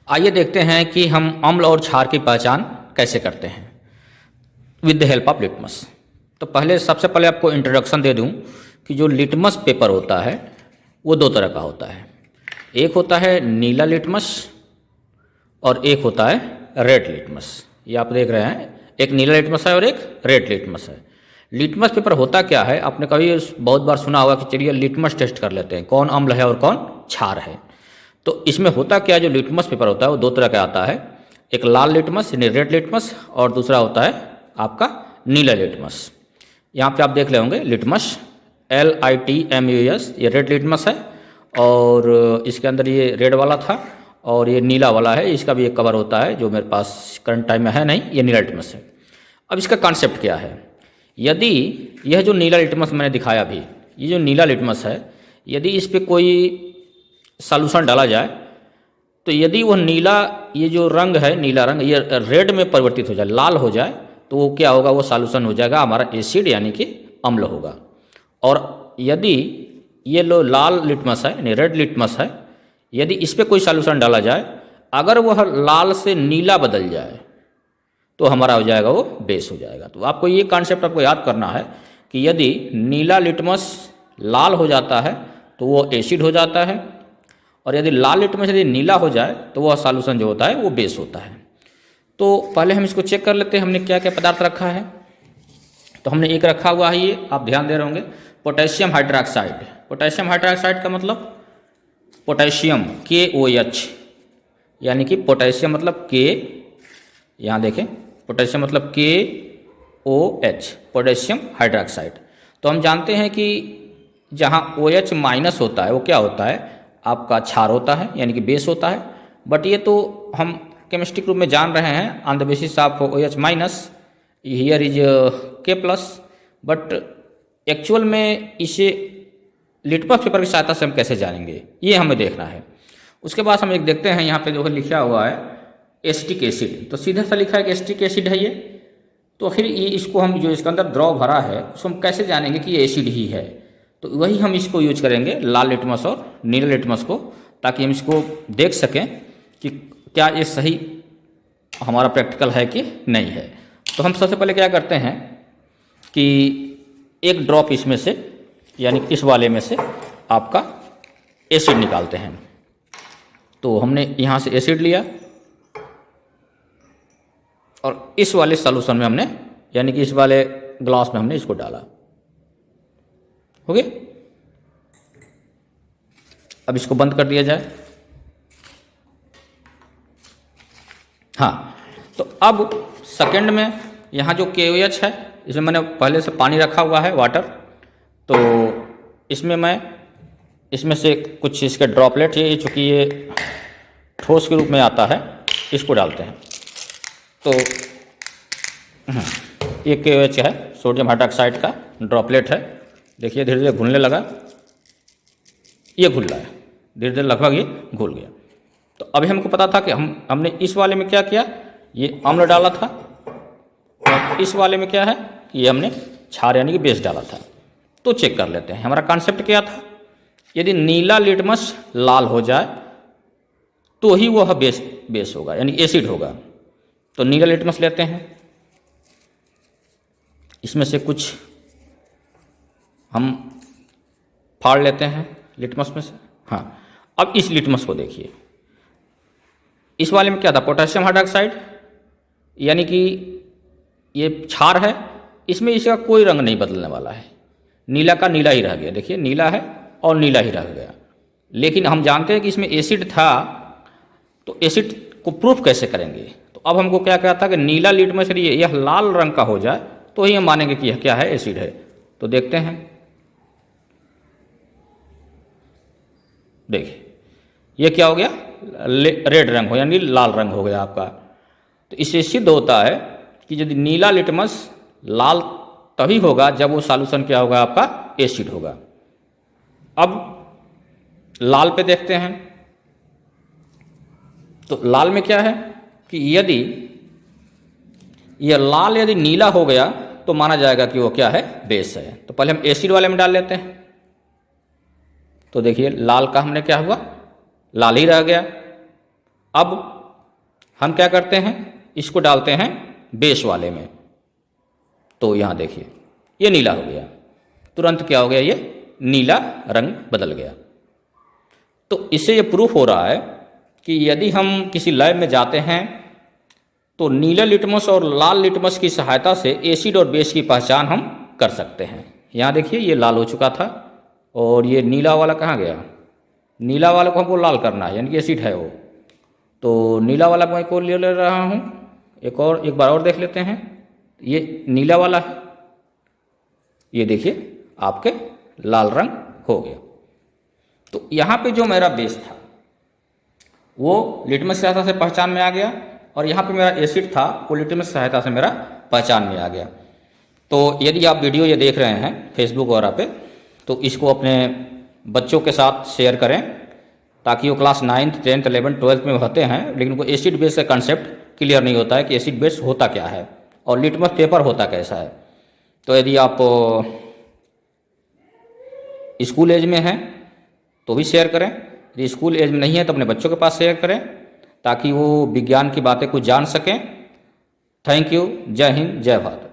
आइए देखते हैं कि हम अम्ल और क्षार की पहचान कैसे करते हैं with the help of litmus. तो सबसे पहले आपको इंट्रोडक्शन दे दूं कि जो लिटमस पेपर होता है वो दो तरह का होता है। एक होता है नीला लिटमस और एक होता है रेड लिटमस। ये आप देख रहे हैं, एक नीला लिटमस है और एक रेड लिटमस है। लिटमस पेपर होता क्या है, आपने कभी बहुत बार सुना होगा कि चलिए लिटमस टेस्ट कर लेते हैं, कौन अम्ल है और कौन क्षार है। तो इसमें होता क्या है, जो लिटमस पेपर होता है वो दो तरह का आता है। एक लाल लिटमस यानी रेड लिटमस और दूसरा होता है आपका नीला लिटमस। यहाँ पे आप देख रहे होंगे लिटमस LITMUS, ये रेड लिटमस है और इसके अंदर ये रेड वाला था और ये नीला वाला है। इसका भी एक कवर होता है जो मेरे पास करंट टाइम में है नहीं, ये नीला लिटमस है। अब इसका कॉन्सेप्ट क्या है, यदि यह जो नीला लिटमस मैंने दिखाया अभी, ये जो नीला लिटमस है, यदि इस पर कोई सॉल्यूशन डाला जाए तो यदि वह नीला, ये जो रंग है नीला रंग, ये रेड में परिवर्तित हो जाए, लाल हो जाए, तो वो क्या होगा, वो सॉल्यूशन हो जाएगा हमारा एसिड यानी कि अम्ल होगा। और यदि ये लो लाल लिटमस है यानी रेड लिटमस है, यदि इस पर कोई सॉल्यूशन डाला जाए, अगर वह लाल से नीला बदल जाए तो हमारा हो जाएगा वो बेस हो जाएगा। तो आपको ये कॉन्सेप्ट आपको याद करना है कि यदि नीला लिटमस लाल हो जाता है तो वो एसिड हो जाता है, और यदि लाल लिटमस यदि नीला हो जाए तो वह सॉल्यूशन जो होता है वो बेस होता है। तो पहले हम इसको चेक कर लेते हैं हमने क्या क्या पदार्थ रखा है। तो हमने एक रखा हुआ है, ये आप ध्यान दे रहे होंगे, पोटेशियम हाइड्रोक्साइड। पोटेशियम हाइड्रोक्साइड का मतलब पोटेशियम KOH, यानी कि पोटेशियम मतलब K, यहाँ देखें पोटेशियम मतलब KOH, पोटेशियम हाइड्रोक्साइड। तो हम जानते हैं कि जहाँ OH माइनस होता है वो क्या होता है, आपका क्षार होता है यानी कि बेस होता है। बट ये तो हम केमिस्ट्री रूप में जान रहे हैं on the basis of OH minus, here is K plus. But actual में इसे लिटमस पेपर की सहायता से हम कैसे जानेंगे, ये हमें देखना है। उसके बाद हम एक देखते हैं, यहाँ पे जो लिखा हुआ है एसिटिक एसिड, तो सीधा सा लिखा है कि एसिटिक एसिड है ये। तो फिर ये इसको हम जो इसके अंदर द्रव भरा है उसको हम कैसे जानेंगे कि ये एसिड ही है। तो वही हम इसको यूज करेंगे लाल लिटमस और नीला लिटमस को, ताकि हम इसको देख सकें कि क्या ये सही हमारा प्रैक्टिकल है कि नहीं है। तो हम सबसे पहले क्या करते हैं कि एक ड्रॉप इसमें से यानी इस वाले में से आपका एसिड निकालते हैं। तो हमने यहाँ से एसिड लिया और इस वाले सॉल्यूशन में हमने यानी कि इस वाले ग्लास में हमने इसको डाला। हो गया, अब इसको बंद कर दिया जाए। हाँ, तो अब सेकंड में यहाँ जो KOH है इसमें मैंने पहले से पानी रखा हुआ है, वाटर। तो इसमें मैं इसमें से कुछ इसके ड्रॉपलेट, ये चूँकि ये ठोस के रूप में आता है, इसको डालते हैं। तो ये KOH है, सोडियम हाइड्रोक्साइड का ड्रॉपलेट है। देखिए धीरे धीरे घुलने लगा, ये घुल रहा है धीरे धीरे, लगभग ये घुल गया। तो अभी हमको पता था कि हमने इस वाले में क्या किया, ये अम्ल डाला था, और इस वाले में क्या है, ये हमने क्षार यानी कि बेस डाला था। तो चेक कर लेते हैं हमारा कॉन्सेप्ट क्या था। यदि नीला लिटमस लाल हो जाए तो ही वह बेस होगा यानी एसिड होगा। तो नीला लिटमस लेते हैं, इसमें से कुछ हम फाड़ लेते हैं लिटमस में से। हाँ, अब इस लिटमस को देखिए, इस वाले में क्या था, पोटेशियम हाइड्रोक्साइड यानी कि ये क्षार है, इसमें इसका कोई रंग नहीं बदलने वाला है, नीला का नीला ही रह गया। देखिए नीला है और नीला ही रह गया। लेकिन हम जानते हैं कि इसमें एसिड था, तो एसिड को प्रूफ कैसे करेंगे। तो अब हमको क्या कहता था कि नीला लिटमस यह लाल रंग का हो जाए तो ही हम मानेंगे कि यह क्या है, एसिड है। तो देखते हैं, देखिए ये क्या हो गया, रेड रंग हो यानी लाल रंग हो गया आपका। तो इससे सिद्ध होता है कि यदि नीला लिटमस लाल तभी होगा जब वो सॉल्यूशन क्या होगा, आपका एसिड होगा। अब लाल पे देखते हैं, तो लाल में क्या है कि यदि यह लाल यदि नीला हो गया तो माना जाएगा कि वो क्या है, बेस है। तो पहले हम एसिड वाले में डाल लेते हैं। तो देखिए लाल का हमने क्या हुआ, लाल ही रह गया। अब हम क्या करते हैं, इसको डालते हैं बेस वाले में। तो यहाँ देखिए ये नीला हो गया, तुरंत क्या हो गया, ये नीला रंग बदल गया। तो इससे ये प्रूफ हो रहा है कि यदि हम किसी लैब में जाते हैं तो नीला लिटमस और लाल लिटमस की सहायता से एसिड और बेस की पहचान हम कर सकते हैं। यहाँ देखिए ये लाल हो चुका था और ये नीला वाला कहाँ गया, नीला वाले को हमको लाल करना है, यानी कि एसिड है वो। तो नीला वाला मैं को ले रहा हूँ, एक बार और देख लेते हैं। ये नीला वाला है, ये देखिए आपके लाल रंग हो गया। तो यहाँ पे जो मेरा बेस था वो लिटमस की सहायता से पहचान में आ गया, और यहाँ पे मेरा एसिड था वो लिटमस की सहायता से मेरा पहचान में आ गया। तो यदि आप वीडियो ये देख रहे हैं फेसबुक वगैरह पे, तो इसको अपने बच्चों के साथ शेयर करें, ताकि वो class 9th 10th 11th 12th में होते हैं लेकिन उनको एसिड बेस का कंसेप्ट क्लियर नहीं होता है कि एसिड बेस होता क्या है और लिटमस पेपर होता कैसा है। तो यदि आप स्कूल एज में हैं तो भी शेयर करें, यदि स्कूल एज में नहीं है तो अपने बच्चों के पास शेयर करें, ताकि वो विज्ञान की बातें कुछ जान सकें। Thank you. जय हिंद, जय भारत।